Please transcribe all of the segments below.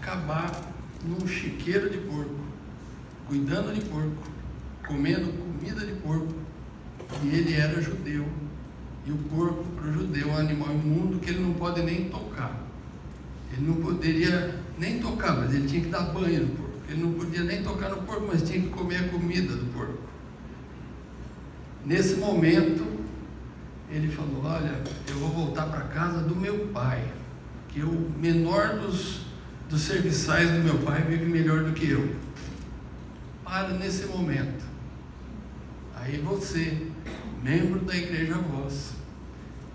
acabar num chiqueiro de porco, cuidando de porco, comendo comida de porco. E ele era judeu. E o porco, para o judeu, é um animal imundo que ele não pode nem tocar. Ele não poderia nem tocar, mas ele tinha que dar banho no porco. Ele não podia nem tocar no porco, mas tinha que comer a comida do porco. Nesse momento, ele falou: olha, eu vou voltar para a casa do meu pai, que o menor dos serviçais do meu pai vive melhor do que eu. Para nesse momento. Aí você, membro da Igreja Voz,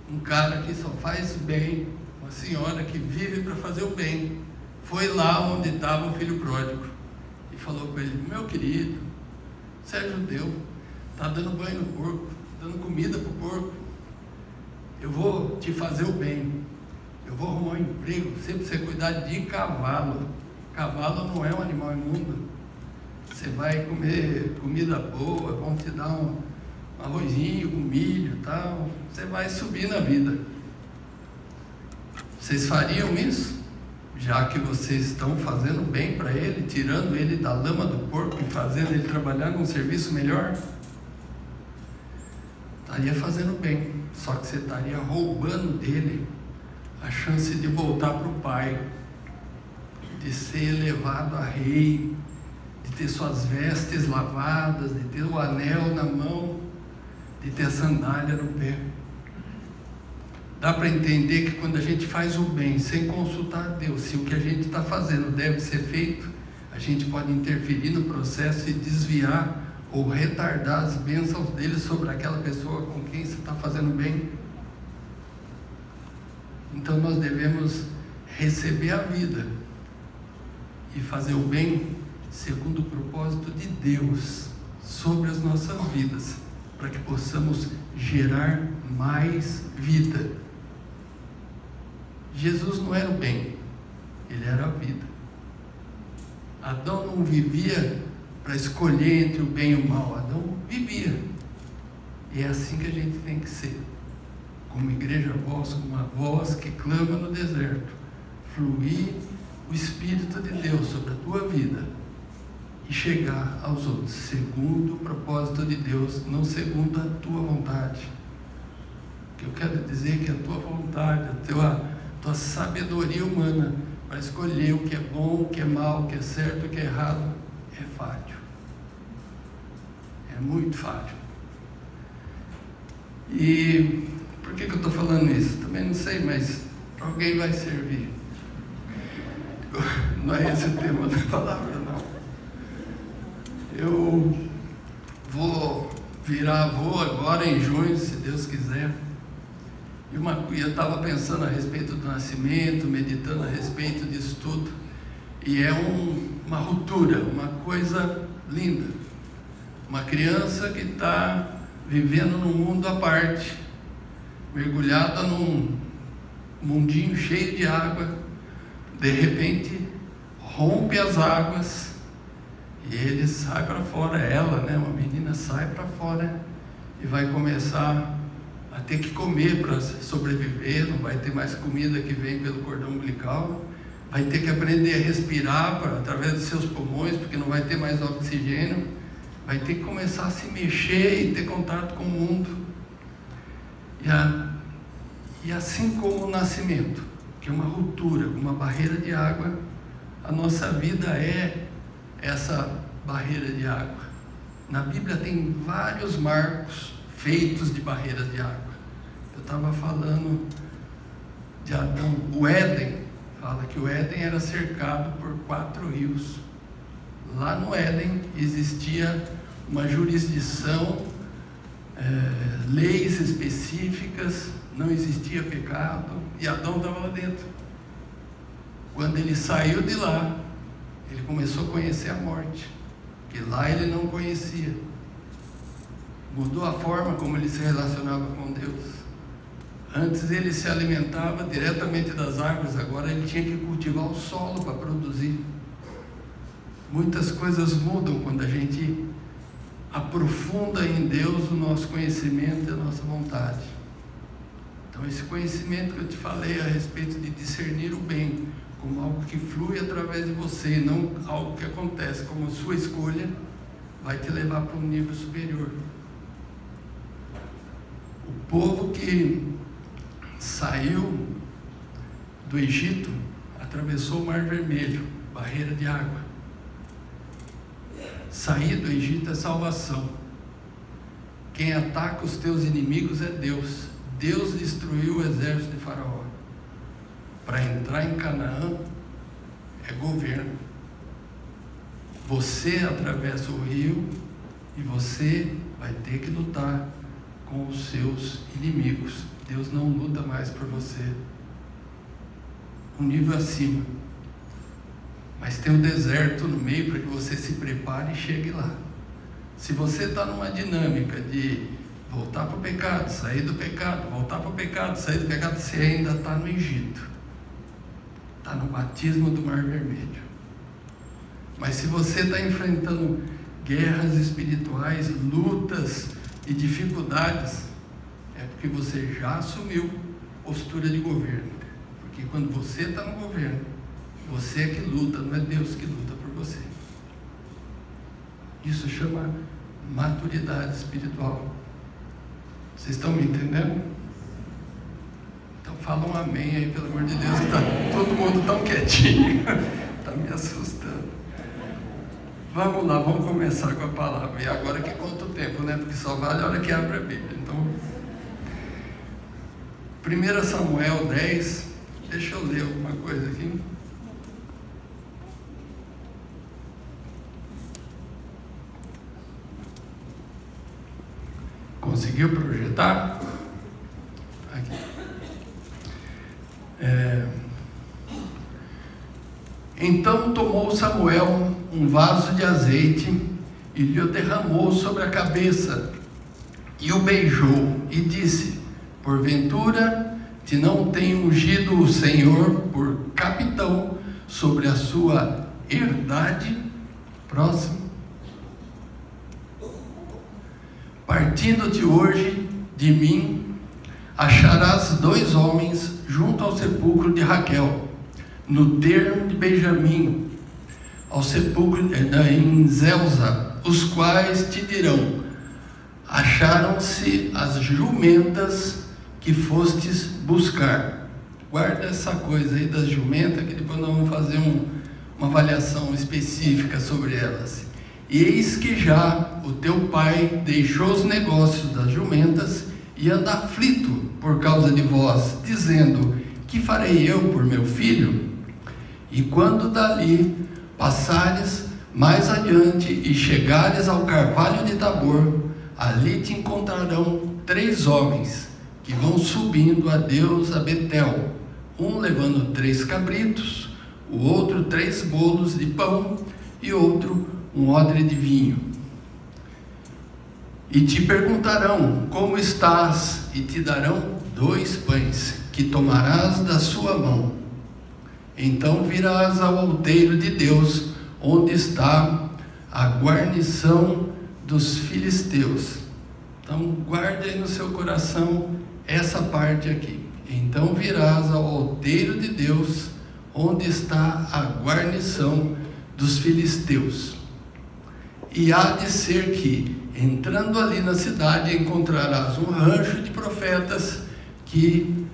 um cara que só faz bem, uma senhora que vive para fazer o bem, foi lá onde estava o filho pródigo e falou para ele: meu querido, você é judeu, está dando banho no porco, dando comida para o porco, eu vou te fazer o bem, eu vou arrumar um emprego, você precisa cuidar de cavalo. Cavalo não é um animal imundo, você vai comer comida boa, vão te dar um arrozinho com milho e tal, você vai subir na vida. Vocês fariam isso? Já que vocês estão fazendo bem para ele, tirando ele da lama do porco e fazendo ele trabalhar num serviço melhor? Estaria fazendo bem, só que você estaria roubando dele a chance de voltar para o pai, de ser elevado a rei, de ter suas vestes lavadas, de ter o anel na mão, de ter a sandália no pé. Dá para entender que quando a gente faz o bem sem consultar a Deus, se o que a gente está fazendo deve ser feito, a gente pode interferir no processo e desviar ou retardar as bênçãos dele sobre aquela pessoa com quem você está fazendo bem. Então nós devemos receber a vida e fazer o bem segundo o propósito de Deus sobre as nossas vidas, para que possamos gerar mais vida. Jesus não era o bem, ele era a vida. Adão não vivia para escolher entre o bem e o mal, Adão vivia. E é assim que a gente tem que ser, como Igreja Voz, uma voz que clama no deserto, fluir o Espírito de Deus sobre a tua vida e chegar aos outros segundo o propósito de Deus, não segundo a tua vontade. O que eu quero dizer é que a tua vontade, a tua sabedoria humana para escolher o que é bom, o que é mal, o que é certo, o que é errado, é fácil. É muito fácil. E por que eu estou falando isso? Também não sei, mas para alguém vai servir. Não é esse o tema da palavra, não. Eu vou virar avô agora em junho, se Deus quiser. E eu estava pensando a respeito do nascimento, meditando a respeito disso tudo. E é uma ruptura, uma coisa linda. Uma criança que está vivendo num mundo à parte, mergulhada num mundinho cheio de água, de repente rompe as águas e ele sai para fora, ela, né, uma menina sai para fora e vai começar a ter que comer para sobreviver, não vai ter mais comida que vem pelo cordão umbilical, vai ter que aprender a respirar através dos seus pulmões, porque não vai ter mais oxigênio, vai ter que começar a se mexer e ter contato com o mundo. E assim como o nascimento, que é uma ruptura, uma barreira de água, a nossa vida é essa barreira de água. Na Bíblia tem vários marcos feitos de barreiras de água. Eu estava falando de Adão. O Éden, fala que o Éden era cercado por 4 rios. Lá no Éden existia uma jurisdição, leis específicas, não existia pecado, e Adão estava lá dentro. Quando ele saiu de lá, ele começou a conhecer a morte, que lá ele não conhecia. Mudou a forma como ele se relacionava com Deus. Antes ele se alimentava diretamente das árvores, agora ele tinha que cultivar o solo para produzir. Muitas coisas mudam quando a gente aprofunda em Deus o nosso conhecimento e a nossa vontade. Então esse conhecimento que eu te falei a respeito de discernir o bem como algo que flui através de você, e não algo que acontece, como a sua escolha vai te levar para um nível superior. O povo que saiu do Egito atravessou o Mar Vermelho, barreira de água. Sair do Egito é salvação. Quem ataca os teus inimigos é Deus. Deus destruiu o exército de Faraó. Para entrar em Canaã é governo. Você atravessa o rio e você vai ter que lutar com os seus inimigos. Deus não luta mais por você. Um nível acima. Mas tem um deserto no meio para que você se prepare e chegue lá. Se você está numa dinâmica de voltar para o pecado, sair do pecado, voltar para o pecado, sair do pecado, você ainda está no Egito. Está no batismo do Mar Vermelho. Mas se você está enfrentando guerras espirituais, lutas e dificuldades, é porque você já assumiu postura de governo. Porque quando você está no governo, você é que luta, não é Deus que luta por você. Isso chama maturidade espiritual. Vocês estão me entendendo? Então fala um amém aí, pelo amor de Deus. Está todo mundo tão quietinho. Está me assustando. Vamos lá, vamos começar com a palavra. E agora que conta o tempo, né? Porque só vale a hora que abre a Bíblia. Então, 1 Samuel 10. Deixa eu ler alguma coisa aqui. Conseguiu projetar? Aqui. Então tomou Samuel um vaso de azeite e lhe o derramou sobre a cabeça, e o beijou, e disse: porventura te não tem ungido o Senhor por capitão sobre a sua herdade? Próximo. Partindo-te hoje de mim, acharás 2 homens junto ao sepulcro de Raquel, no termo de Benjamim, ao sepulcro em Zelza, os quais te dirão: acharam-se as jumentas que fostes buscar. Guarda essa coisa aí das jumentas, que depois nós vamos fazer uma avaliação específica sobre elas. E eis que já o teu pai deixou os negócios das jumentas e anda aflito por causa de vós, dizendo: que farei eu por meu filho? E quando dali passares mais adiante e chegares ao carvalho de Tabor, ali te encontrarão 3 homens que vão subindo a Deus a Betel, um levando 3 cabritos, o outro 3 bolos de pão e outro um odre de vinho. E te perguntarão: como estás? E te darão 2 pães, que tomarás da sua mão. Então virás ao outeiro de Deus, onde está a guarnição dos filisteus. Então guarde aí no seu coração essa parte aqui. Então virás ao outeiro de Deus, onde está a guarnição dos filisteus. E há de ser que, entrando ali na cidade, encontrarás um rancho de profetas que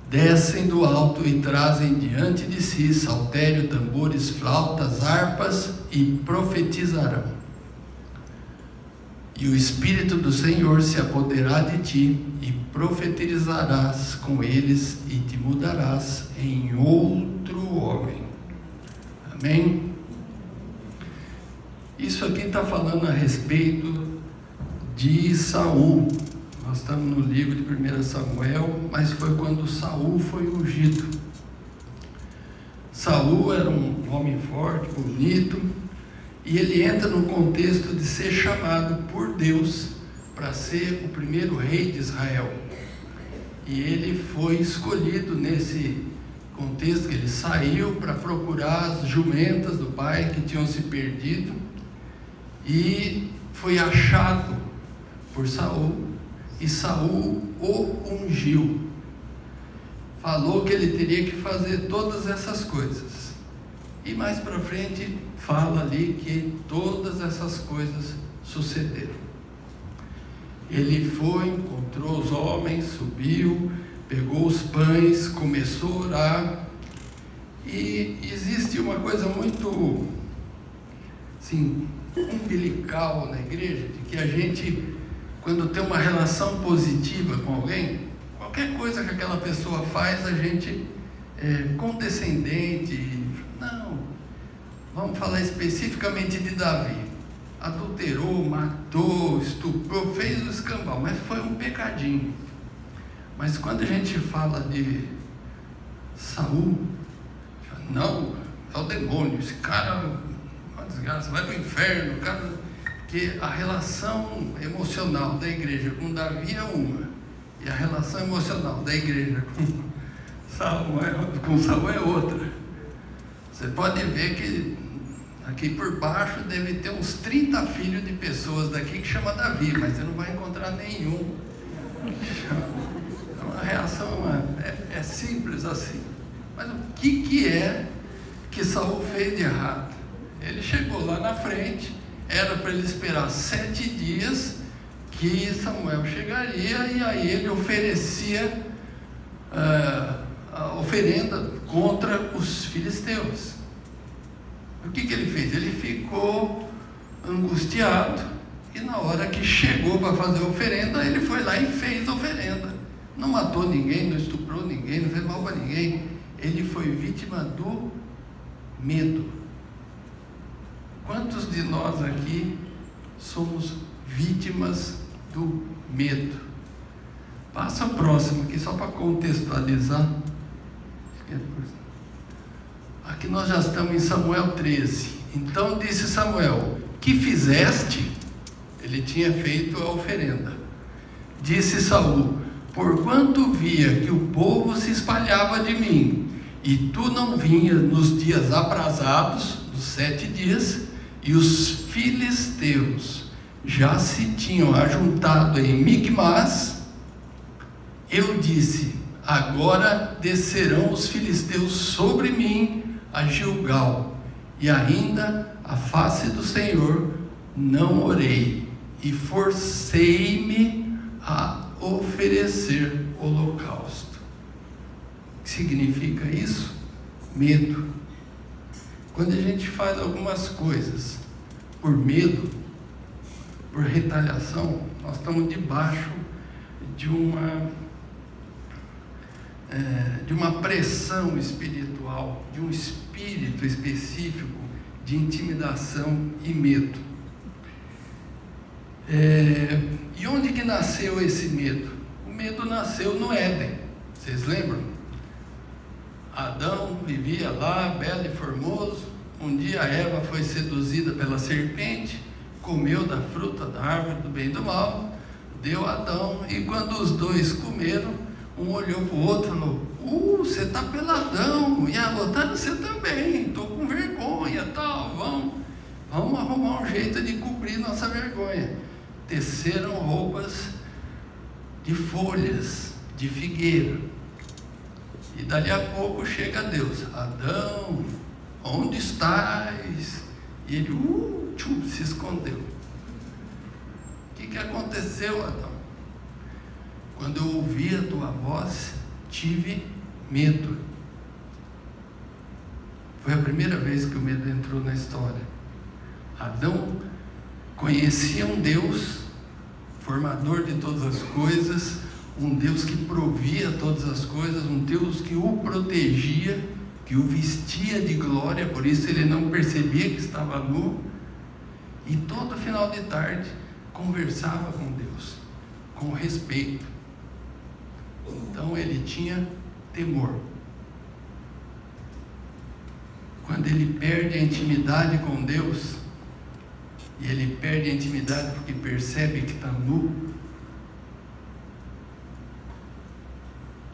descem do alto e trazem diante de si saltério, tambores, flautas, harpas, e profetizarão. E o Espírito do Senhor se apoderará de ti, e profetizarás com eles, e te mudarás em outro homem. Amém? Isso aqui está falando a respeito de Saul. Nós estamos no livro de 1 Samuel, mas foi quando Saul foi ungido. Saul era um homem forte, bonito, e ele entra no contexto de ser chamado por Deus para ser o primeiro rei de Israel. E ele foi escolhido nesse contexto, que ele saiu para procurar as jumentas do pai que tinham se perdido, e foi achado por Saul, e Saul o ungiu. Falou que ele teria que fazer todas essas coisas. E mais para frente fala ali que todas essas coisas sucederam. Ele foi, encontrou os homens, subiu, pegou os pães, começou a orar. E existe uma coisa muito assim, umbilical na igreja, de que a gente, quando tem uma relação positiva com alguém, qualquer coisa que aquela pessoa faz, a gente é condescendente. Não, vamos falar especificamente de Davi. Adulterou, matou, estuprou, fez o escambau, mas foi um pecadinho. Mas quando a gente fala de Saul, não, é o demônio, esse cara é uma desgraça, vai para o inferno, cara. Porque a relação emocional da igreja com Davi é uma, e a relação emocional da igreja com Saul é outra. Você pode ver que aqui por baixo deve ter uns 30 filhos de pessoas daqui que chama Davi, mas você não vai encontrar nenhum. Então a reação é simples assim. Mas o que é que Saul fez de errado? Ele chegou lá na frente, era para ele esperar 7 dias que Samuel chegaria, e aí ele oferecia a oferenda contra os filisteus. O que ele fez? Ele ficou angustiado, e na hora que chegou para fazer a oferenda, ele foi lá e fez a oferenda. Não matou ninguém, não estuprou ninguém, não fez mal para ninguém. Ele foi vítima do medo. Quantos de nós aqui somos vítimas do medo? Passa o próximo aqui, só para contextualizar. Aqui nós já estamos em Samuel 13. Então disse Samuel: que fizeste? Ele tinha feito a oferenda. Disse Saul: porquanto via que o povo se espalhava de mim, e tu não vinhas nos dias aprazados, os 7 dias, e os filisteus já se tinham ajuntado em Micmas, eu disse: agora descerão os filisteus sobre mim a Gilgal, e ainda a face do Senhor não orei, e forcei-me a oferecer holocausto. O que significa isso? Medo. Quando a gente faz algumas coisas por medo, por retaliação, nós estamos debaixo de uma pressão espiritual, de um espírito específico de intimidação e medo. E onde que nasceu esse medo? O medo nasceu no Éden. Vocês lembram? Adão vivia lá, belo e formoso. Um dia Eva foi seduzida pela serpente, comeu da fruta da árvore do bem e do mal, deu a Adão, e quando os dois comeram, um olhou para o outro e falou: você está peladão, e a outra: você também, estou com vergonha, tal, vamos arrumar um jeito de cobrir nossa vergonha. Teceram roupas de folhas de figueira, e dali a pouco chega Deus: Adão, onde estás? E ele se escondeu. O que aconteceu, Adão? Quando eu ouvi a tua voz, tive medo. Foi a primeira vez que o medo entrou na história. Adão conhecia um Deus, formador de todas as coisas, um Deus que provia todas as coisas, um Deus que o protegia, que o vestia de glória, por isso ele não percebia que estava nu, e todo final de tarde conversava com Deus, com respeito. Então ele tinha temor. Quando ele perde a intimidade com Deus, e ele perde a intimidade porque percebe que está nu,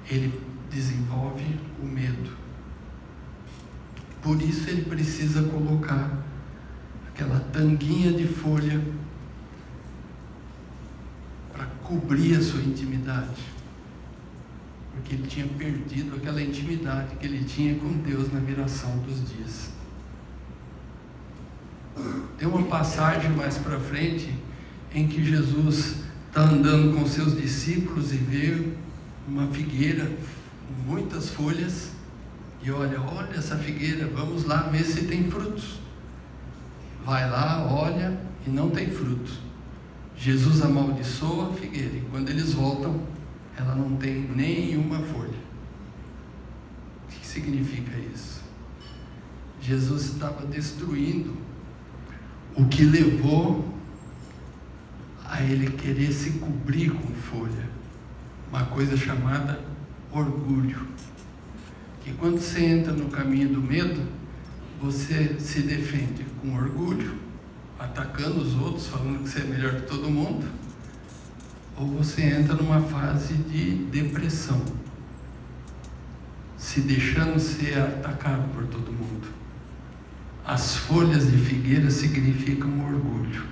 ele desenvolve o medo. Por isso ele precisa colocar aquela tanguinha de folha para cobrir a sua intimidade, porque ele tinha perdido aquela intimidade que ele tinha com Deus na viração dos dias. Tem uma passagem mais para frente em que Jesus está andando com seus discípulos e vê uma figueira com muitas folhas e olha essa figueira, vamos lá ver se tem frutos. Vai lá, olha e não tem frutos. Jesus amaldiçoa a figueira e quando eles voltam, ela não tem nenhuma folha. O que significa isso? Jesus estava destruindo o que levou a ele querer se cobrir com folha, uma coisa chamada orgulho, que quando você entra no caminho do medo, você se defende com orgulho, atacando os outros, falando que você é melhor que todo mundo, ou você entra numa fase de depressão, se deixando ser atacado por todo mundo. As folhas de figueira significam orgulho.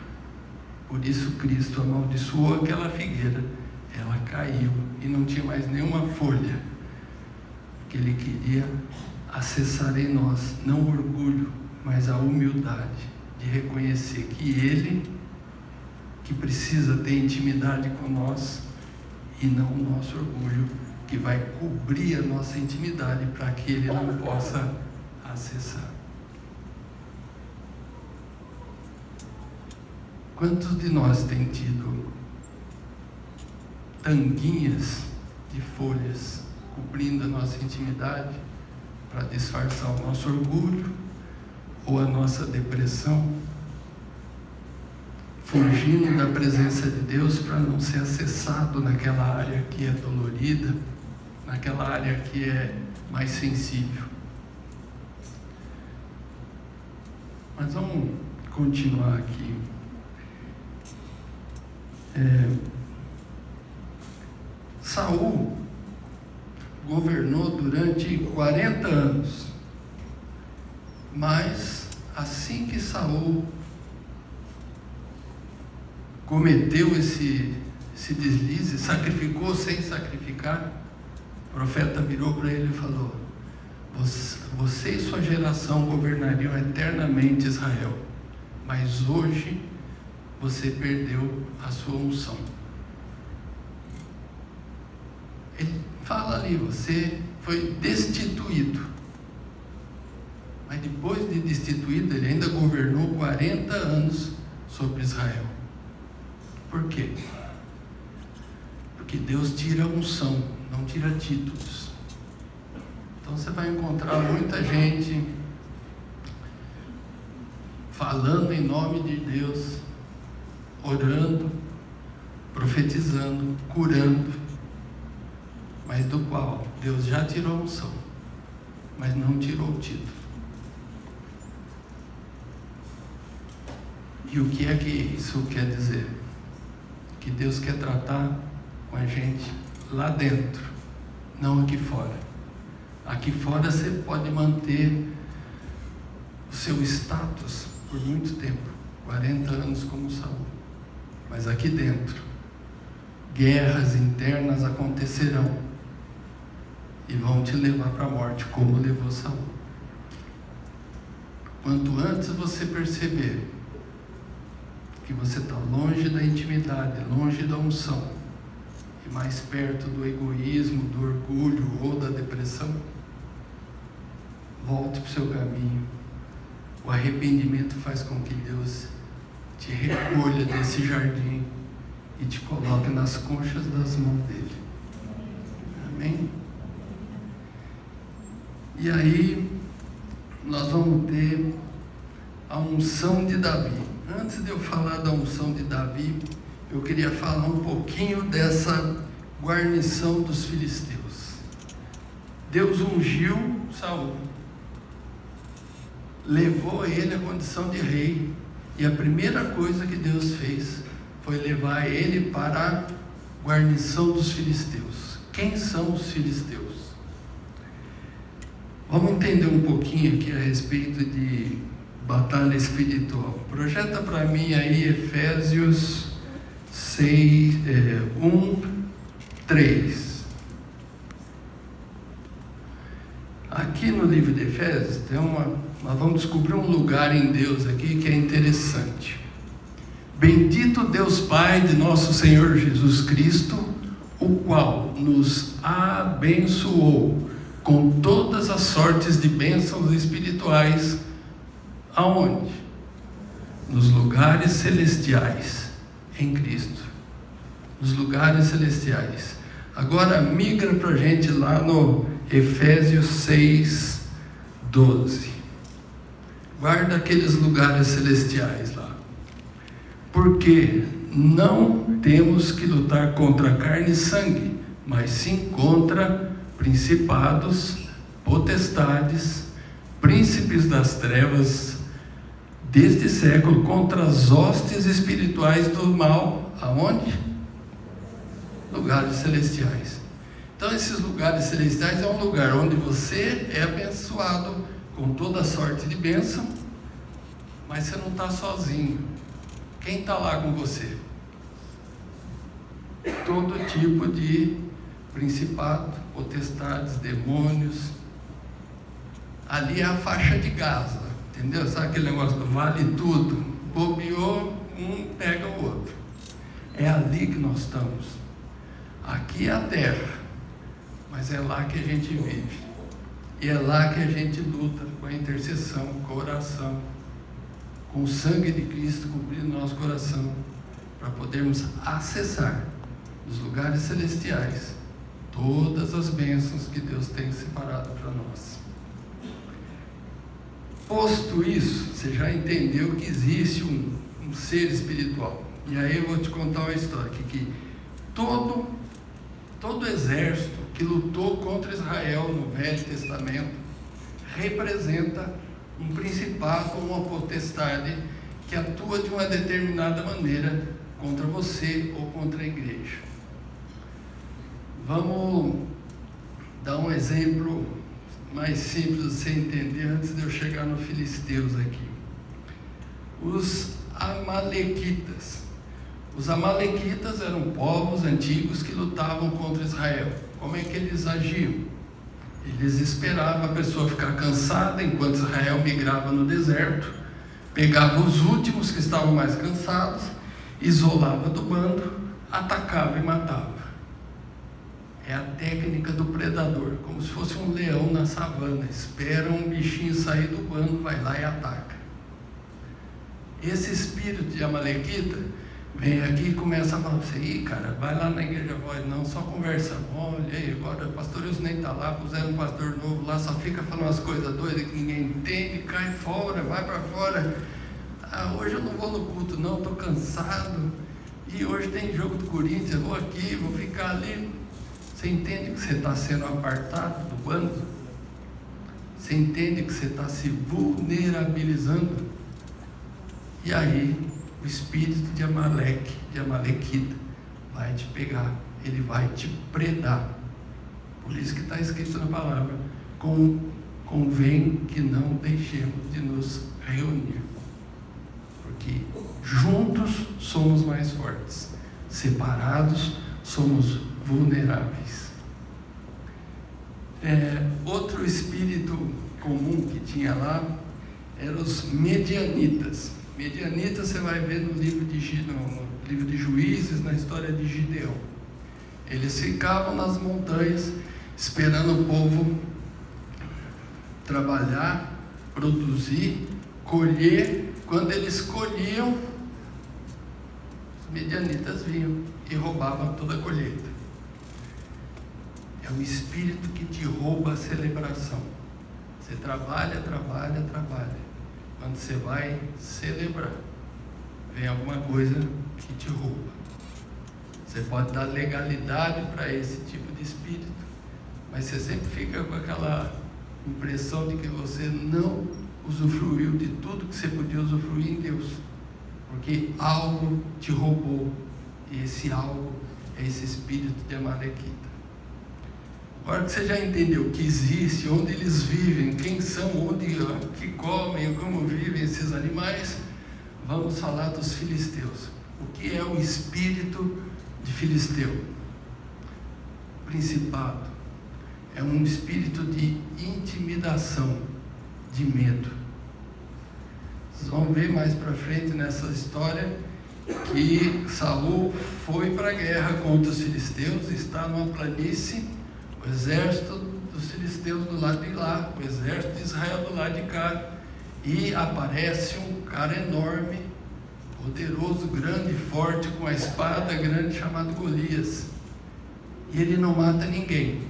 Por isso Cristo amaldiçoou aquela figueira. Ela caiu e não tinha mais nenhuma folha. Que Ele queria acessar em nós, não o orgulho, mas a humildade de reconhecer que Ele, que precisa ter intimidade com nós, e não o nosso orgulho, que vai cobrir a nossa intimidade para que Ele não possa acessar. Quantos de nós tem tido tanguinhas de folhas cobrindo a nossa intimidade para disfarçar o nosso orgulho ou a nossa depressão, fugindo da presença de Deus para não ser acessado naquela área que é dolorida, naquela área que é mais sensível? Mas vamos continuar aqui. Saul governou durante 40 anos, mas assim que Saul cometeu esse deslize, sacrificou sem sacrificar, o profeta virou para ele e falou: você e sua geração governariam eternamente Israel, mas hoje você perdeu a sua unção. Ele fala ali, você foi destituído. Mas depois de destituído, ele ainda governou 40 anos sobre Israel. Por quê? Porque Deus tira a unção, não tira títulos. Então você vai encontrar muita gente falando em nome de Deus, orando, profetizando, curando, mas do qual Deus já tirou a unção, mas não tirou o título. E o que é que isso quer dizer? Que Deus quer tratar com a gente lá dentro, não aqui fora. Aqui fora você pode manter o seu status por muito tempo, 40 anos como Saul. Mas aqui dentro, guerras internas acontecerão e vão te levar para a morte, como levou Saul. Quanto antes você perceber que você está longe da intimidade, longe da unção, e mais perto do egoísmo, do orgulho ou da depressão, volte para o seu caminho. O arrependimento faz com que Deus te recolha desse jardim e te coloque nas conchas das mãos dele. Amém? E aí nós vamos ter a unção de Davi. Antes de eu falar da unção de Davi, eu queria falar um pouquinho dessa guarnição dos filisteus. Deus ungiu Saul, levou ele à condição de rei, e a primeira coisa que Deus fez foi levar ele para a guarnição dos filisteus. Quem são os filisteus? Vamos entender um pouquinho aqui a respeito de batalha espiritual. Projeta para mim aí Efésios 6, 3. Aqui no livro de Efésios tem nós vamos descobrir um lugar em Deus aqui que é interessante. Bendito Deus Pai de nosso Senhor Jesus Cristo, o qual nos abençoou com todas as sortes de bênçãos espirituais. Aonde? Nos lugares celestiais, em Cristo. Nos lugares celestiais. Agora migra para a gente lá no Efésios 6, 12. Guarda aqueles lugares celestiais lá. Porque não temos que lutar contra carne e sangue, mas sim contra principados, potestades, príncipes das trevas deste século, contra as hostes espirituais do mal. Aonde? Lugares celestiais. Então esses lugares celestiais é um lugar onde você é abençoado com toda sorte de bênção, mas você não está sozinho. Quem está lá com você? Todo tipo de principado, potestades, demônios. Ali é a faixa de Gaza, entendeu? Sabe aquele negócio do vale tudo? Bobeou, um pega o outro. É ali que nós estamos. Aqui é a terra, mas é lá que a gente vive. E é lá que a gente luta com a intercessão, com a oração, com o sangue de Cristo cobrindo nosso coração, para podermos acessar os lugares celestiais todas as bênçãos que Deus tem separado para nós. Posto isso, você já entendeu que existe um ser espiritual. E aí eu vou te contar uma história que todo exército que lutou contra Israel no Velho Testamento representa um principado ou uma potestade que atua de uma determinada maneira contra você ou contra a igreja. Vamos dar um exemplo mais simples de você entender antes de eu chegar no Filisteus aqui. Os amalequitas. Os amalequitas eram povos antigos que lutavam contra Israel. Como é que eles agiam? Eles esperavam a pessoa ficar cansada enquanto Israel migrava no deserto, pegava os últimos que estavam mais cansados, isolava do bando, atacava e matava. É a técnica do predador, como se fosse um leão na savana, espera um bichinho sair do bando, vai lá e ataca. Esse espírito de amalequita vem aqui e começa a falar para você: ih, cara, vai lá na igreja voz, não, só conversa mole, aí agora o pastor Wilson nem está lá, puseram um pastor novo lá, só fica falando umas coisas doidas que ninguém entende, cai fora, vai para fora. Ah, hoje eu não vou no culto não, estou cansado, e hoje tem jogo do Corinthians, vou aqui, vou ficar ali. Você entende que você está sendo apartado do bando? Você entende que você está se vulnerabilizando? E aí o espírito de Amaleque, de Amalequita, vai te pegar, ele vai te predar. Por isso que está escrito na palavra: convém que não deixemos de nos reunir, porque juntos somos mais fortes, separados somos vulneráveis. Outro espírito comum que tinha lá eram os medianitas. Medianitas você vai ver no livro de Juízes, na história de Gideão. Eles ficavam nas montanhas esperando o povo trabalhar, produzir, colher. Quando eles colhiam, os medianitas vinham e roubavam toda a colheita. É o espírito que te rouba a celebração. Você trabalha. Quando você vai celebrar, vem alguma coisa que te rouba. Você pode dar legalidade para esse tipo de espírito, mas você sempre fica com aquela impressão de que você não usufruiu de tudo que você podia usufruir em Deus, porque algo te roubou, e esse algo é esse espírito de Amalequita. Agora que você já entendeu que existe, onde eles vivem, quem são, onde que comem, como vivem esses animais, vamos falar dos filisteus. O que é o espírito de filisteu? Principado. É um espírito de intimidação, de medo. Vocês vão ver mais para frente nessa história que Saul foi para a guerra contra os filisteus, está numa planície, o exército dos filisteus do lado de lá, o exército de Israel do lado de cá, e aparece um cara enorme, poderoso, grande, forte, com a espada grande, chamado Golias, e ele não mata ninguém,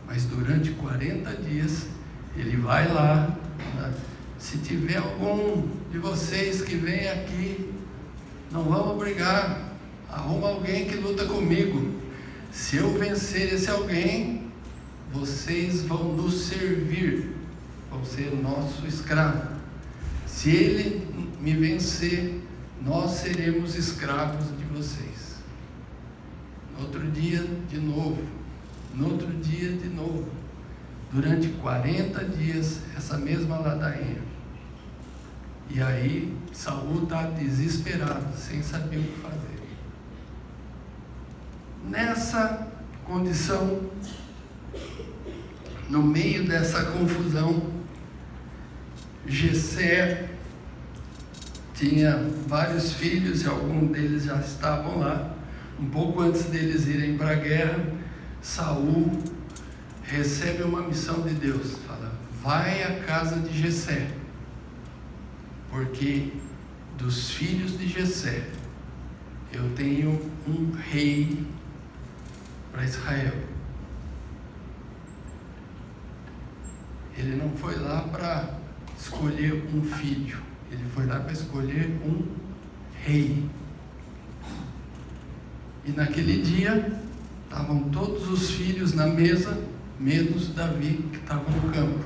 mas durante 40 dias ele vai lá, né? Se tiver algum de vocês que vem aqui, não vamos brigar, arruma alguém que luta comigo. Se eu vencer esse alguém, vocês vão nos servir, vão ser nosso escravo. Se ele me vencer, nós seremos escravos de vocês. No outro dia, de novo. No outro dia, de novo. Durante 40 dias, essa mesma ladainha. E aí, Saul está desesperado, sem saber o que fazer. Nessa condição, no meio dessa confusão, Jessé tinha vários filhos e alguns deles já estavam lá. Um pouco antes deles irem para a guerra, Saul recebe uma missão de Deus. Fala, vai à casa de Jessé, porque dos filhos de Jessé eu tenho um rei para Israel. Ele não foi lá para escolher um filho, ele foi lá para escolher um rei. E naquele dia estavam todos os filhos na mesa, menos Davi, que estava no campo.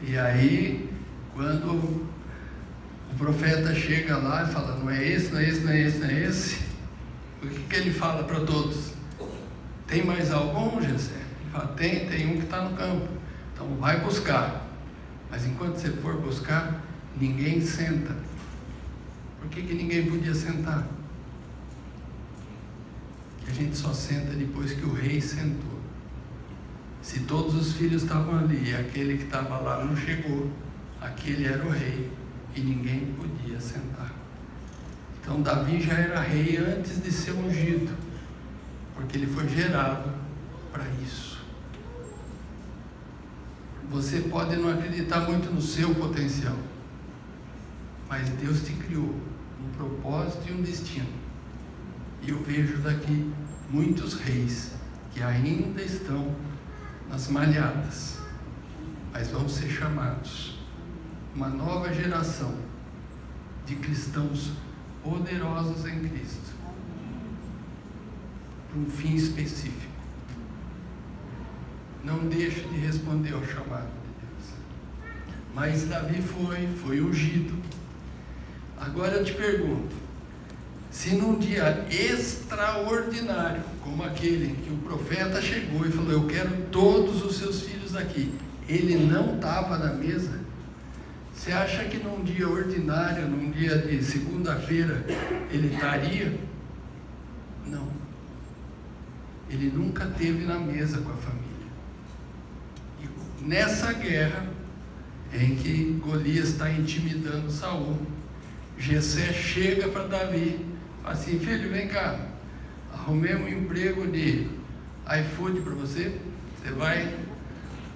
E aí, quando o profeta chega lá e fala, não é esse, não é esse, não é esse, não é esse, o que ele fala para todos? Tem mais algum, Jessé? Ele fala, tem um que está no campo. Então vai buscar. Mas enquanto você for buscar, ninguém senta. Por que ninguém podia sentar? Que a gente só senta depois que o rei sentou. Se todos os filhos estavam ali e aquele que estava lá não chegou, aquele era o rei e ninguém podia sentar. Então Davi já era rei antes de ser ungido, porque ele foi gerado para isso. Você pode não acreditar muito no seu potencial, mas Deus te criou um propósito e um destino. E eu vejo daqui muitos reis que ainda estão nas malhadas, mas vão ser chamados. Uma nova geração de cristãos poderosos em Cristo, para um fim específico. Não deixe de responder ao chamado de Deus. Mas Davi foi ungido. Agora eu te pergunto, se num dia extraordinário, como aquele que o profeta chegou e falou, eu quero todos os seus filhos aqui, ele não estava na mesa, você acha que num dia ordinário, num dia de segunda-feira, ele estaria? Não. Ele nunca esteve na mesa com a família. E nessa guerra, em que Golias está intimidando Saul, Jessé chega para Davi, fala assim, filho, vem cá, arrumei um emprego de iFood para você, você vai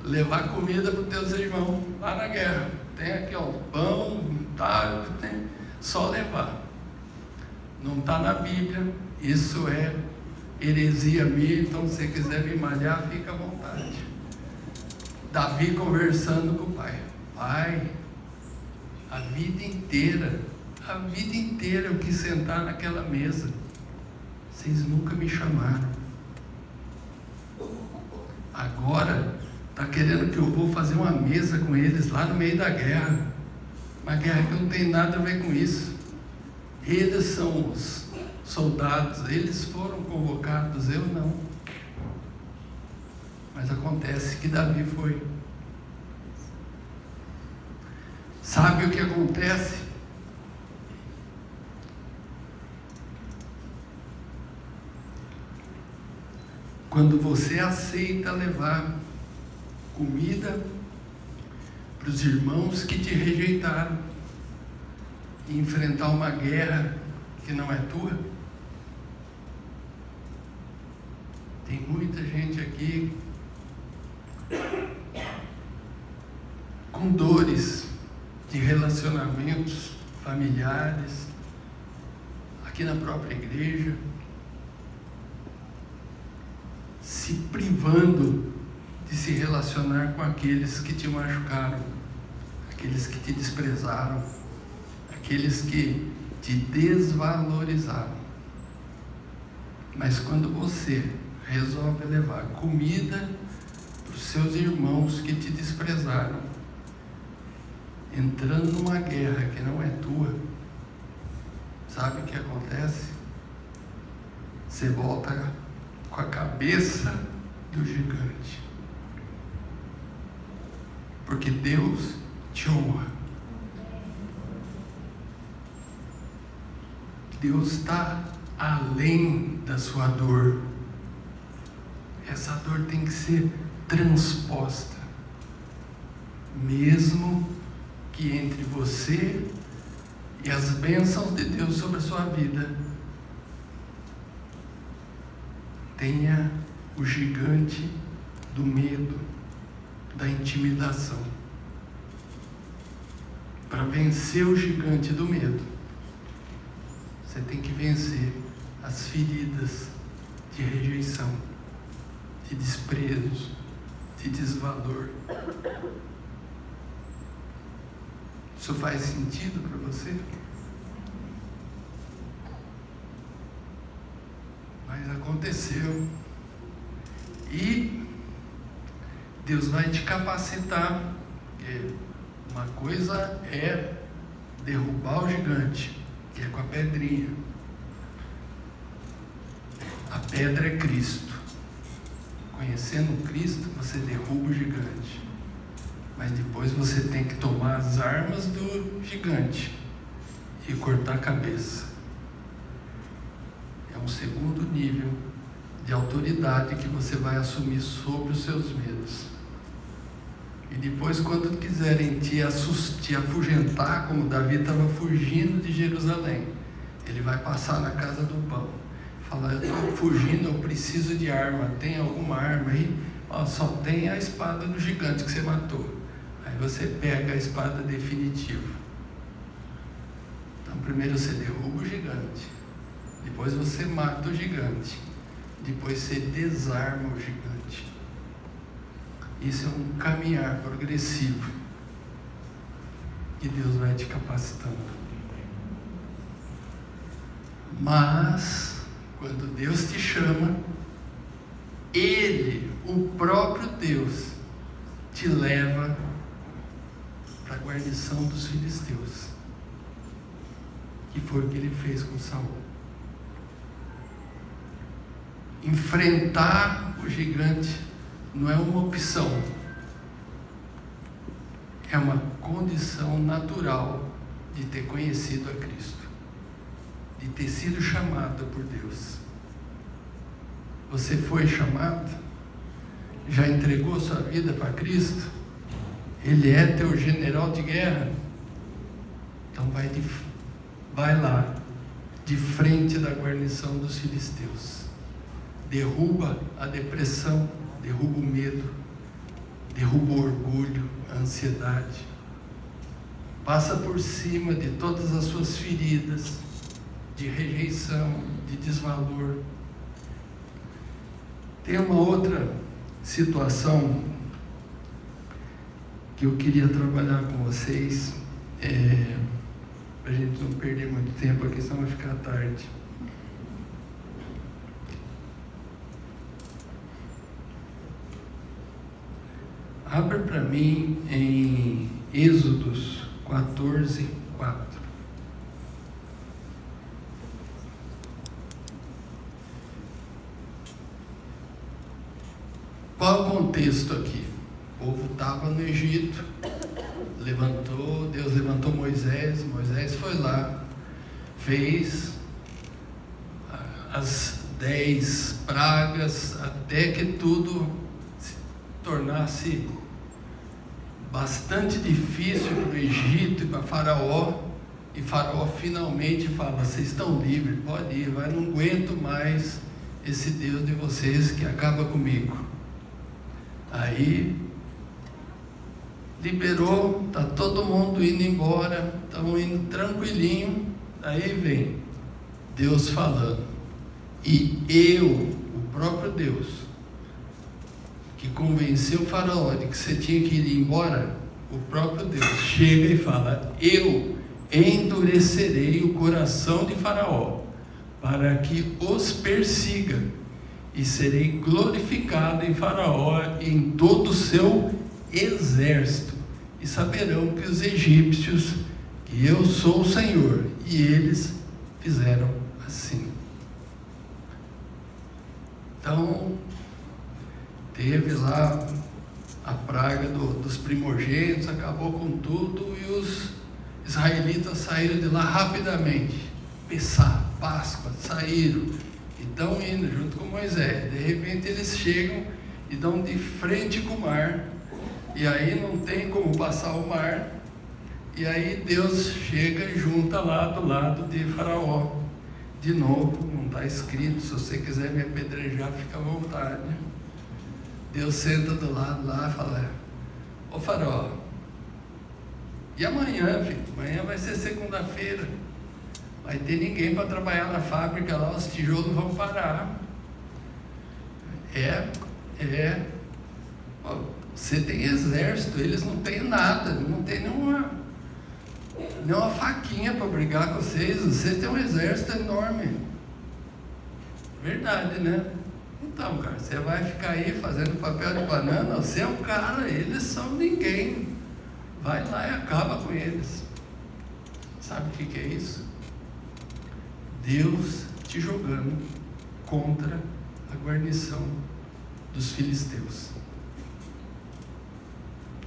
levar comida para os teus irmãos lá na guerra. Tem aqui, ó, pão, tá, tem, só levar. Não está na Bíblia, isso é heresia minha, então se você quiser me malhar, fica à vontade. Davi conversando com o pai. Pai, a vida inteira eu quis sentar naquela mesa. Vocês nunca me chamaram. Agora está querendo que eu vou fazer uma mesa com eles lá no meio da guerra. Uma guerra que não tem nada a ver com isso. Eles são os soldados, eles foram convocados, eu não. Mas acontece que Davi foi. Sabe o que acontece? Quando você aceita levar comida para os irmãos que te rejeitaram, e enfrentar uma guerra que não é tua? Tem muita gente aqui com dores de relacionamentos familiares, aqui na própria igreja, se privando de se relacionar com aqueles que te machucaram, aqueles que te desprezaram, aqueles que te desvalorizaram. Mas quando você resolve levar comida para os seus irmãos que te desprezaram, entrando numa guerra que não é tua, sabe o que acontece? Você volta com a cabeça do gigante, porque Deus te honra. Deus está além da sua dor. Essa dor tem que ser transposta, mesmo que entre você e as bênçãos de Deus sobre a sua vida tenha o gigante do medo, da intimidação. Para vencer o gigante do medo, você tem que vencer as feridas de rejeição, de desprezo, de desvalor. Isso faz sentido para você? Mas aconteceu. E Deus vai te capacitar. Uma coisa é derrubar o gigante, que é com a pedrinha. A pedra é Cristo. Conhecendo Cristo, você derruba o gigante. Mas depois você tem que tomar as armas do gigante e cortar a cabeça. É um segundo nível de autoridade que você vai assumir sobre os seus medos. E depois, quando quiserem te afugentar, como Davi estava fugindo de Jerusalém, ele vai passar na casa do pão, falar: eu estou fugindo, eu preciso de arma, tem alguma arma aí? Só tem a espada do gigante que você matou. Aí você pega a espada definitiva. Então primeiro você derruba o gigante, depois você mata o gigante, depois você desarma o gigante. Isso é um caminhar progressivo que Deus vai te capacitando. Mas quando Deus te chama, Ele, o próprio Deus, te leva para a guarnição dos filisteus, que foi o que ele fez com Saul. Enfrentar o gigante não é uma opção, é uma condição natural de ter conhecido a Cristo, de ter sido chamado por Deus. Você foi chamado? Já entregou sua vida para Cristo? Ele é teu general de guerra? Então vai lá, de frente da guarnição dos filisteus. Derruba a depressão, derruba o medo, derruba o orgulho, a ansiedade. Passa por cima de todas as suas feridas, de rejeição, de desvalor. Tem uma outra situação que eu queria trabalhar com vocês, para a gente não perder muito tempo aqui, senão vai ficar tarde. Abra para mim em Êxodos 14, 4. Qual é o contexto aqui? O povo estava no Egito, Deus levantou Moisés foi lá, fez as 10 pragas, até que tudo se tornasse bastante difícil para o Egito e para Faraó, E Faraó finalmente fala: vocês estão livres, pode ir, vai, não aguento mais esse Deus de vocês que acaba comigo. Aí liberou, está todo mundo indo embora, estamos indo tranquilinho. Aí vem Deus falando, e eu, o próprio Deus, que convenceu o Faraó de que você tinha que ir embora, o próprio Deus chega e fala: eu endurecerei o coração de Faraó, para que os persiga, e serei glorificado em Faraó e em todo o seu exército, e saberão que os egípcios, que eu sou o Senhor. E eles fizeram assim. Então, teve lá a praga dos primogênitos, acabou com tudo, e os israelitas saíram de lá rapidamente. Pessah, Páscoa, saíram, e estão indo junto com Moisés. De repente eles chegam e dão de frente com o mar, e aí não tem como passar o mar, e aí Deus chega e junta lá do lado de Faraó. De novo, não está escrito, se você quiser me apedrejar, fica à vontade. Deus senta do lado lá e fala: ô Faraó, e amanhã, filho? Amanhã vai ser segunda-feira, vai ter ninguém para trabalhar na fábrica lá, os tijolos vão parar. Você tem exército, eles não têm nada, não tem nenhuma faquinha para brigar com vocês. Vocês têm um exército enorme. Verdade, né? Então, cara, você vai ficar aí fazendo papel de banana? Você é um cara, eles são ninguém. Vai lá e acaba com eles. Sabe o que é isso? Deus te jogando contra a guarnição dos filisteus.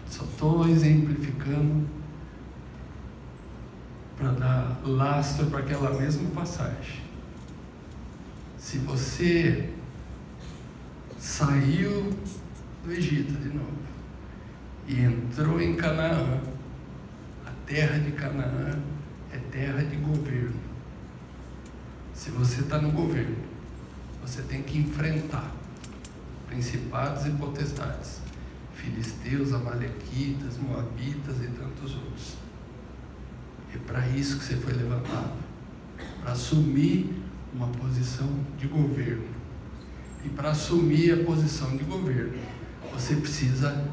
Só estou exemplificando para dar lastro para aquela mesma passagem. Se você saiu do Egito de novo e entrou em Canaã, a terra de Canaã é terra de governo. Se você está no governo, você tem que enfrentar principados e potestades, filisteus, amalequitas, moabitas e tantos outros. É para isso que você foi levantado, para assumir uma posição de governo. E para assumir a posição de governo, você precisa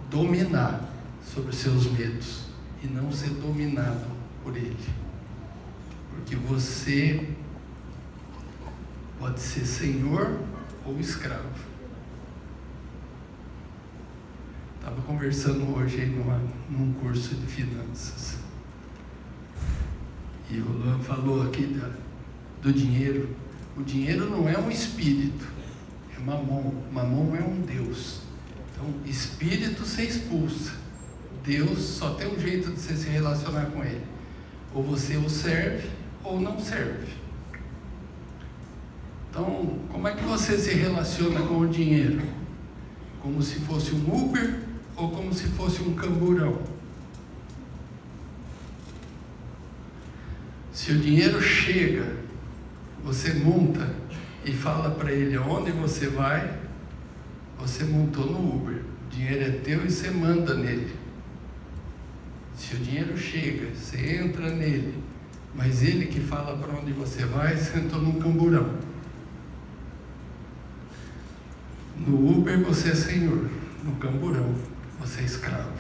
dominar sobre os seus medos e não ser dominado por ele. Porque você pode ser senhor ou escravo. Estava conversando hoje aí num curso de finanças. E o Luan falou aqui do dinheiro. O dinheiro não é um espírito, é mamon. Mamon é um Deus. Então, espírito você expulsa. Deus só tem um jeito de você se relacionar com ele. Ou você o serve, ou não serve. Então, como é que você se relaciona com o dinheiro? Como se fosse um Uber ou como se fosse um camburão? Se o dinheiro chega, você monta e fala para ele aonde você vai, você montou no Uber. O dinheiro é teu e você manda nele. Se o dinheiro chega, você entra nele, mas ele que fala para onde você vai, você entrou num camburão. No Uber você é senhor, no camburão você é escravo.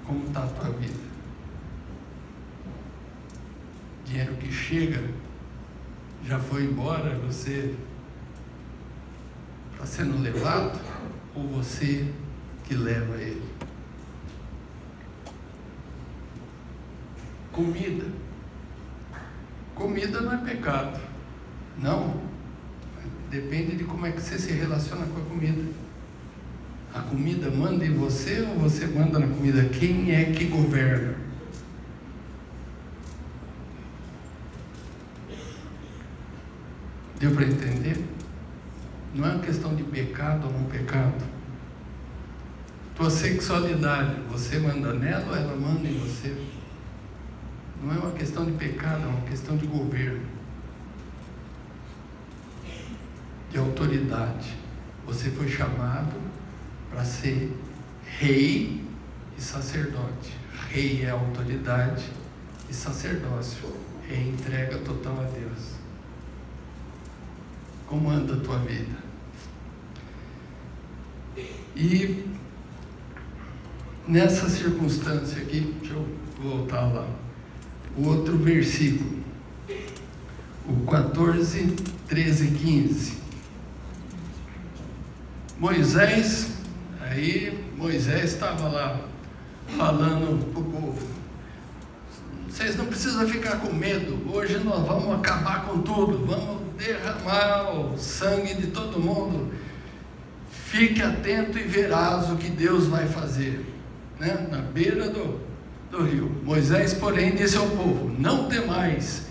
Como está a tua vida? Dinheiro que chega, já foi embora, você está sendo levado, ou você que leva ele? Comida. Comida não é pecado. Não. Depende de como é que você se relaciona com a comida. A comida manda em você ou você manda na comida? Quem é que governa? Deu para entender? Não é uma questão de pecado ou não pecado. Tua sexualidade, você manda nela ou ela manda em você? Não é uma questão de pecado, é uma questão de governo, de autoridade. Você foi chamado para ser rei e sacerdote. Rei é autoridade e sacerdócio. Rei entrega total a Deus. Como anda a tua vida? E nessa circunstância aqui, deixa eu voltar lá, o outro versículo, o 14, 13 e 15. Moisés estava lá falando para o povo: vocês não precisam ficar com medo, hoje nós vamos acabar com tudo, vamos derramar o sangue de todo mundo, fique atento e verás o que Deus vai fazer, né? Na beira do rio. Moisés, porém, disse ao povo: não temais,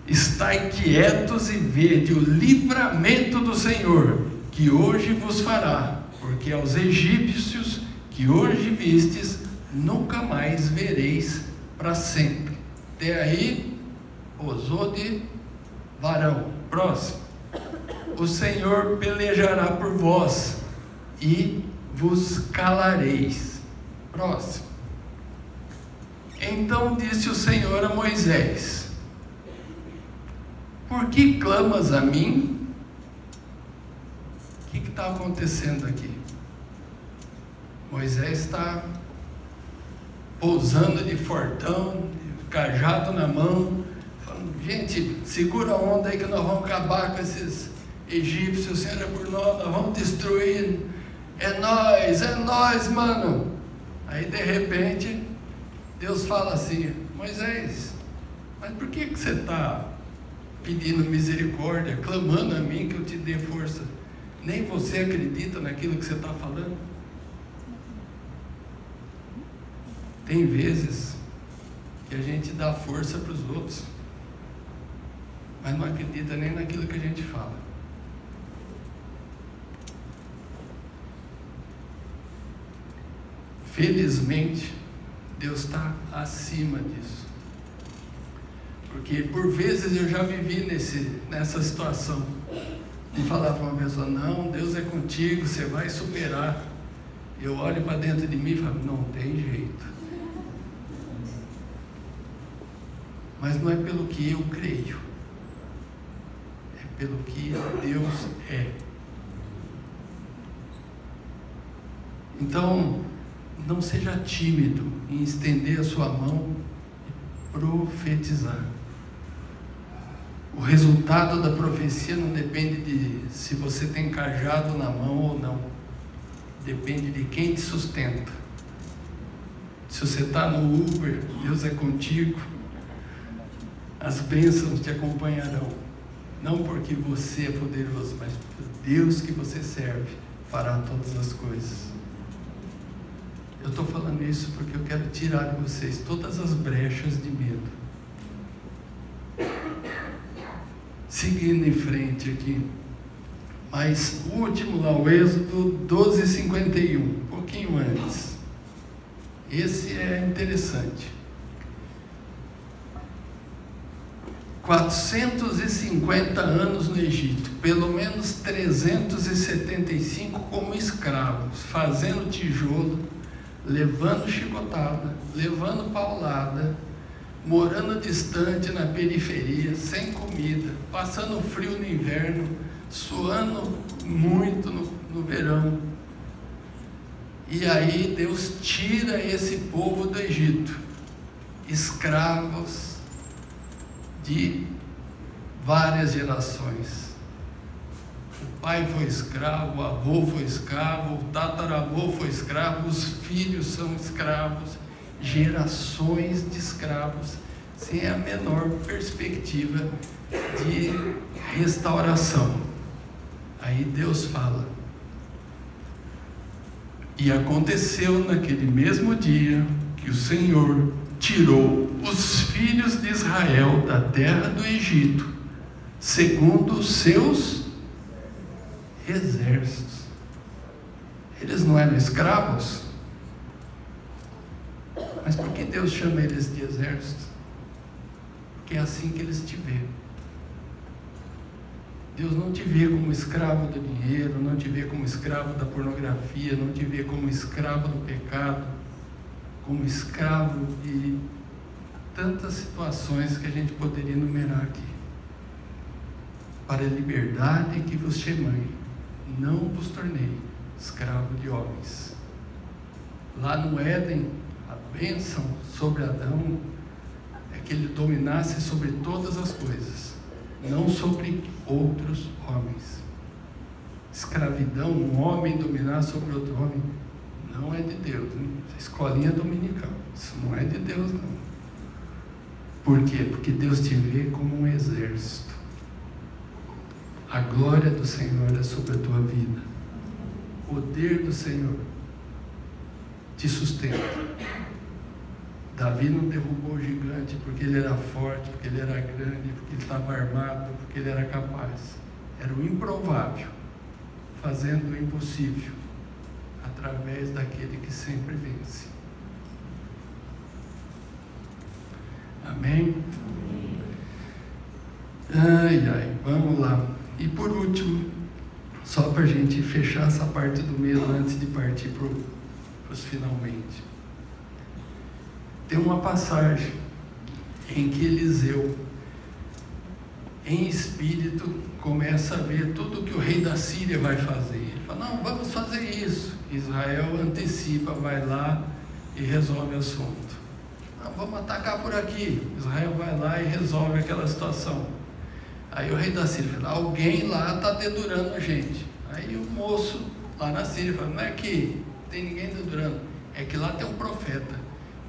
estai quietos e vede o livramento do Senhor, que hoje vos fará, porque aos egípcios que hoje vistes, nunca mais vereis para sempre. Até aí, posou de varão. Próximo. O Senhor pelejará por vós e vos calareis. Próximo. Então disse o Senhor a Moisés: por que clamas a mim? O que está acontecendo aqui? Moisés está pousando de fortão, de cajado na mão, falando: gente, segura a onda aí que nós vamos acabar com esses egípcios, o Senhor é por nós vamos destruir, é nós, mano. Aí de repente Deus fala assim: Moisés, mas por que você está pedindo misericórdia, clamando a mim que eu te dê força? Nem você acredita naquilo que você está falando? Tem vezes que a gente dá força para os outros, mas não acredita nem naquilo que a gente fala. Felizmente, Deus está acima disso. Porque por vezes eu já vivi nessa situação de falar para uma pessoa: não, Deus é contigo, você vai superar. Eu olho para dentro de mim e falo: não tem jeito. Mas não é pelo que eu creio, é pelo que Deus é. Então, não seja tímido em estender a sua mão e profetizar. O resultado da profecia não depende de se você tem cajado na mão ou não. Depende de quem te sustenta. Se você está no Uber, Deus é contigo, as bênçãos te acompanharão. Não porque você é poderoso, mas por Deus que você serve fará todas as coisas. Eu estou falando isso porque eu quero tirar de vocês todas as brechas de medo. Seguindo em frente aqui, mas o último lá, o Êxodo 12:51, um pouquinho antes. Esse é interessante. 450 anos no Egito, pelo menos 375 como escravos, fazendo tijolo, levando chicotada, levando paulada, morando distante na periferia, sem comida, passando frio no inverno, suando muito no verão. E aí Deus tira esse povo do Egito, escravos de várias gerações. O pai foi escravo, o avô foi escravo, o tataravô foi escravo, os filhos são escravos, gerações de escravos, sem a menor perspectiva de restauração. Aí Deus fala: e aconteceu naquele mesmo dia que o Senhor tirou os filhos de Israel da terra do Egito, segundo os seus exércitos. Eles não eram escravos? Mas por que Deus chama eles de exército? Porque é assim que eles te vê. Deus não te vê como escravo do dinheiro, não te vê como escravo da pornografia, não te vê como escravo do pecado, como escravo de tantas situações que a gente poderia enumerar aqui. Para a liberdade que vos chamei, não vos tornei escravo de homens. Lá no Éden, a bênção sobre Adão é que ele dominasse sobre todas as coisas, não sobre outros homens. Escravidão, um homem dominar sobre outro homem, não é de Deus, né? Escolinha dominical, isso não é de Deus, não. Por quê? Porque Deus te vê como um exército. A glória do Senhor é sobre a tua vida. O poder do Senhor te sustenta. Davi não derrubou o gigante porque ele era forte, porque ele era grande, porque ele estava armado, porque ele era capaz. Era o improvável, fazendo o impossível, através daquele que sempre vence. Amém? Ai, vamos lá. E por último, só para a gente fechar essa parte do medo antes de partir para os finalmente. Tem uma passagem em que Eliseu, em espírito, começa a ver tudo que o rei da Síria vai fazer. Ele fala, não, vamos fazer isso. Israel antecipa, vai lá e resolve o assunto. Não, vamos atacar por aqui. Israel vai lá e resolve aquela situação. Aí o rei da Síria fala, alguém lá está dedurando a gente. Aí o moço lá na Síria fala, não é que tem ninguém dedurando, é que lá tem um profeta,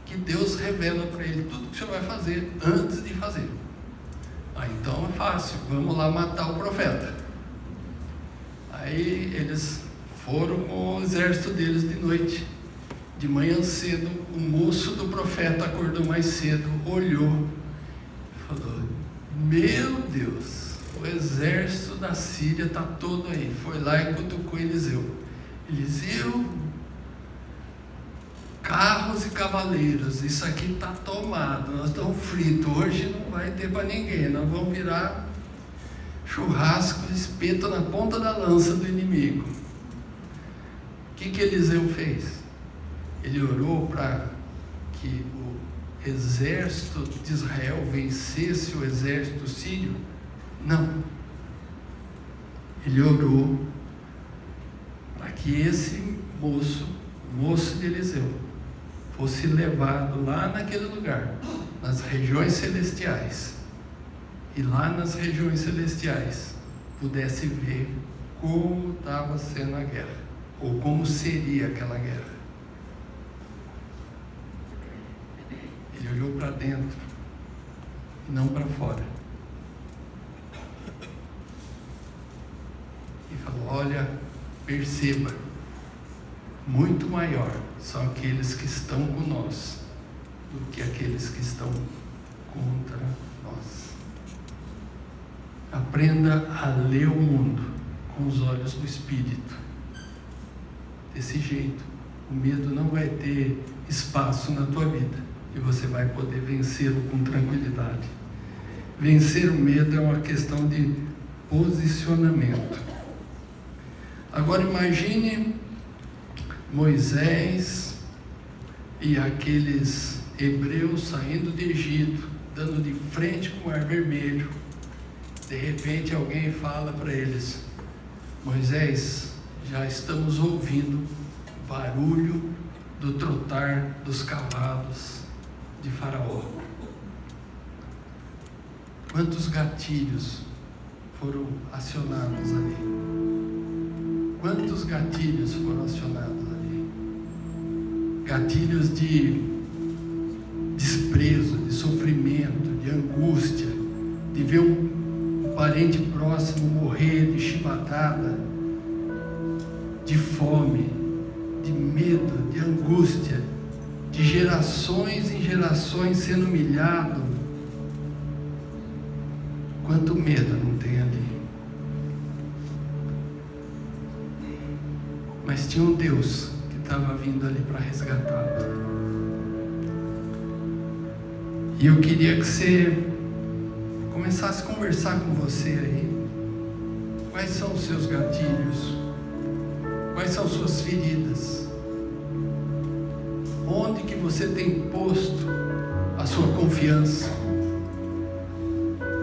que Deus revela para ele tudo que você vai fazer antes de fazer. Então é fácil, vamos lá matar o profeta. Aí eles foram com o exército deles de noite. De manhã cedo, o moço do profeta acordou mais cedo, olhou, falou, meu Deus, o exército da Síria está todo aí. Foi lá e cutucou Eliseu. Eliseu, carros e cavaleiros, isso aqui está tomado, nós estamos fritos, hoje não vai ter para ninguém, nós vamos virar churrasco, espeto na ponta da lança do inimigo. O que Eliseu fez? Ele orou para que o exército de Israel vencesse o exército sírio? Não. Ele orou para que esse moço, o moço de Eliseu, fosse levado lá naquele lugar, nas regiões celestiais, e lá nas regiões celestiais pudesse ver como estava sendo a guerra, ou como seria aquela guerra. Ele olhou para dentro e não para fora e falou, olha, perceba, muito maior são aqueles que estão com nós do que aqueles que estão contra nós. Aprenda a ler o mundo com os olhos do Espírito. Desse jeito, o medo não vai ter espaço na tua vida e você vai poder vencê-lo com tranquilidade. Vencer o medo é uma questão de posicionamento. Agora imagine Moisés e aqueles hebreus saindo do Egito, dando de frente com o Mar Vermelho. De repente alguém fala para eles, Moisés, já estamos ouvindo o barulho do trotar dos cavalos de Faraó. Quantos gatilhos foram acionados ali? Quantos gatilhos foram acionados ali? Gatilhos de desprezo, de sofrimento, de angústia, de ver um parente próximo morrer de chibatada, de fome, de medo, de angústia, de gerações em gerações sendo humilhado. Quanto medo não tem ali? mas tinha um Deus que estava vindo ali para resgatá-lo. E eu queria que você começasse a conversar com você aí. Quais são os seus gatilhos? Quais são suas feridas? Onde que você tem posto a sua confiança?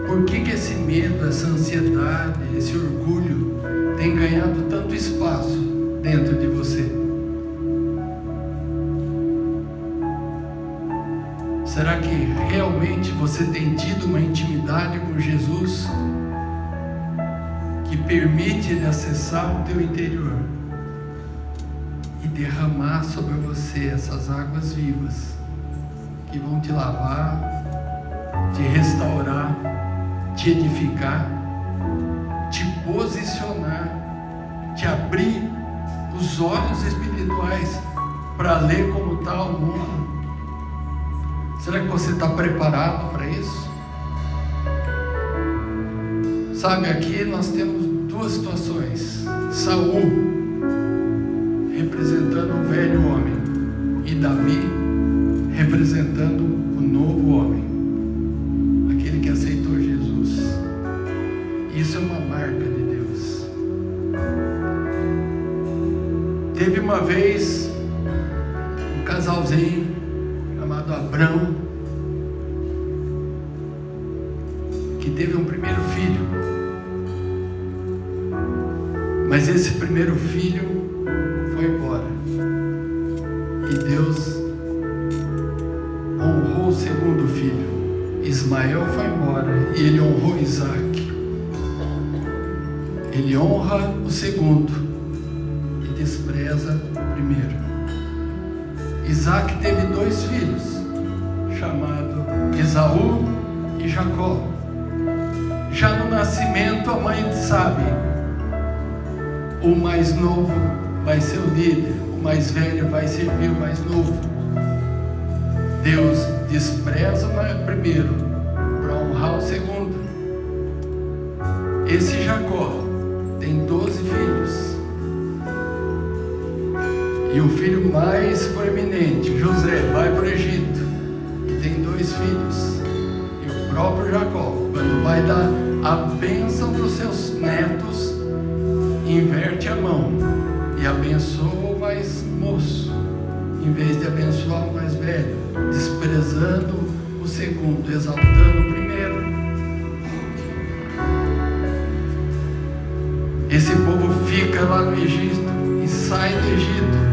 Por que esse medo, essa ansiedade, esse orgulho tem ganhado tanto espaço dentro de você? Será que realmente você tem tido uma intimidade com Jesus que permite Ele acessar o teu interior e derramar sobre você essas águas vivas que vão te lavar, te restaurar, te edificar, te posicionar, te abrir os olhos espirituais para ler como está o mundo? Será que você está preparado para isso? Sabe, aqui nós temos duas situações: Saul representando o velho homem e Davi representando o novo homem, aquele que aceitou Jesus. Isso é uma marca de Deus. Teve uma vez um casalzinho chamado Abrão, que teve um primeiro filho, mas esse primeiro filho foi embora, e Deus honrou o segundo filho. Ismael foi embora e ele honrou Isaac. Ele honra o segundo e despreza o primeiro. Isaac teve dois filhos, chamados Esaú e Jacó. Já no nascimento a mãe sabe: o mais novo vai ser o líder, o mais velho vai servir o mais novo. Deus despreza o primeiro para honrar o segundo. Esse Jacó tem 12 filhos. E o filho mais proeminente, José, vai para o Egito e tem 2 filhos. E o próprio Jacó, quando vai dar a bênção para os seus netos, inverte a mão e abençoa o mais moço, em vez de abençoar o mais velho, desprezando o segundo, exaltando o primeiro. Esse povo fica lá no Egito e sai do Egito.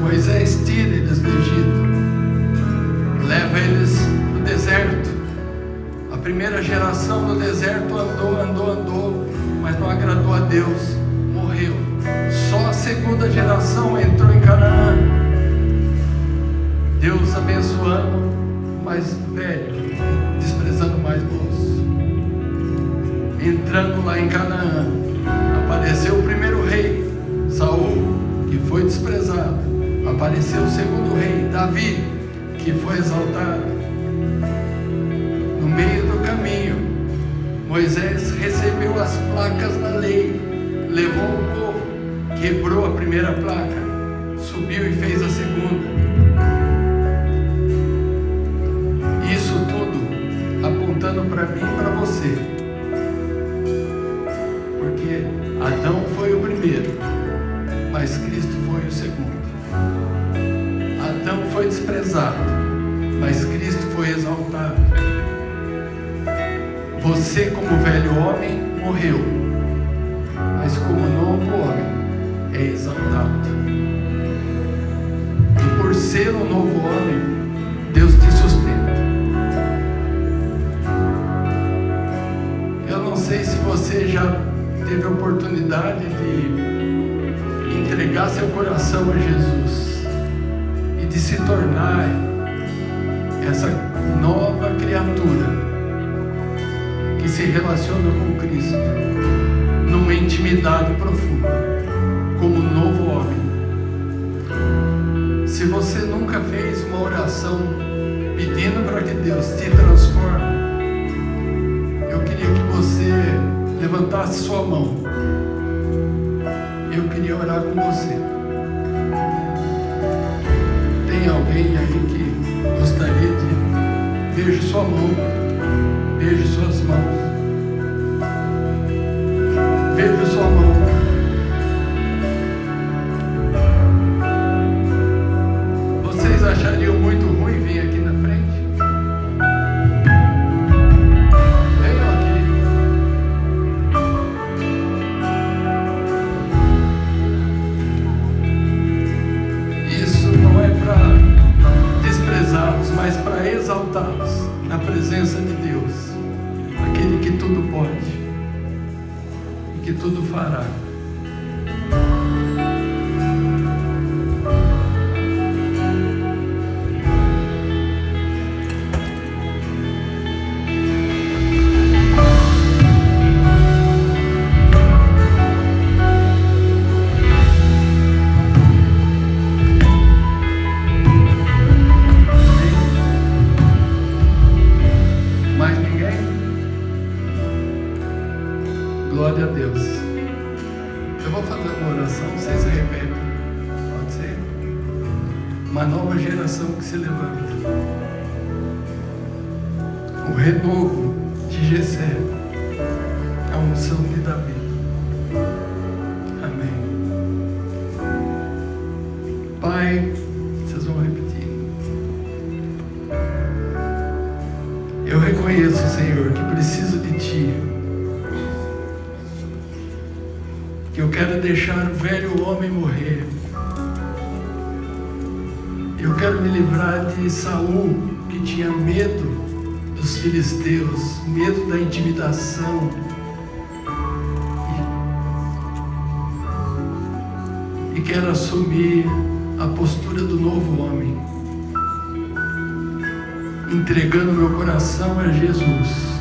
Moisés tira eles do Egito, leva eles para o deserto. A primeira geração no deserto andou, mas não agradou a Deus, morreu. Só a segunda geração entrou em Canaã, Deus abençoando o mais velho, desprezando o mais moço. Entrando lá em Canaã, apareceu o primeiro rei, Saul, que foi desprezado. Apareceu o segundo rei, Davi, que foi exaltado. No meio do caminho, Moisés recebeu as placas da lei, levou o povo, quebrou a primeira placa, subiu e fez a segunda. Isso tudo apontando para mim e para você, porque Adão foi o primeiro, mas Cristo foi o segundo. Adão foi desprezado, mas Cristo foi exaltado. Você, como velho homem, morreu, mas como novo homem é exaltado. E por ser um novo homem, Deus te sustenta. Eu não sei se você já teve a oportunidade de entregar seu coração a Jesus e de se tornar essa nova criatura que se relaciona com Cristo numa intimidade profunda, como um novo homem. Se você nunca fez uma oração pedindo para que Deus te transforme, eu queria que você levantasse sua mão. Eu queria orar com você. alguém aí que gostaria de... Vejo sua mão, vejo suas mãos, vejo sua mão. Vocês achariam muito ruim vir aqui na frente? Venham aqui. Isso não é para desprezá-los, mas para exaltá-los na presença de Deus, aquele que tudo pode e que tudo fará. Glória a Deus. Eu vou fazer uma oração, vocês repetem. Pode ser? Uma nova geração que se levanta. O renovo de Jessé. A unção de Davi. Amém. Pai, vocês vão repetir. Eu reconheço, Senhor, que preciso de Ti. Que eu quero deixar o velho homem morrer. Eu quero me livrar de Saul, que tinha medo dos filisteus, medo da intimidação. E quero assumir a postura do novo homem, entregando meu coração a Jesus,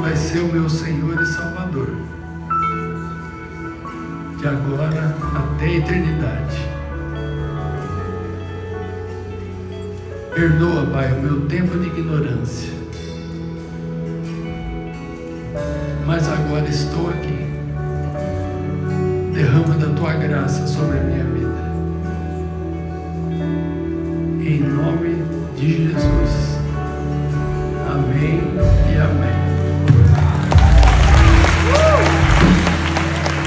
vai ser o meu Senhor e Salvador, de agora até a eternidade. Perdoa, Pai, o meu tempo de ignorância, mas agora estou aqui. Derrama da Tua graça sobre a minha vida, em nome de Jesus.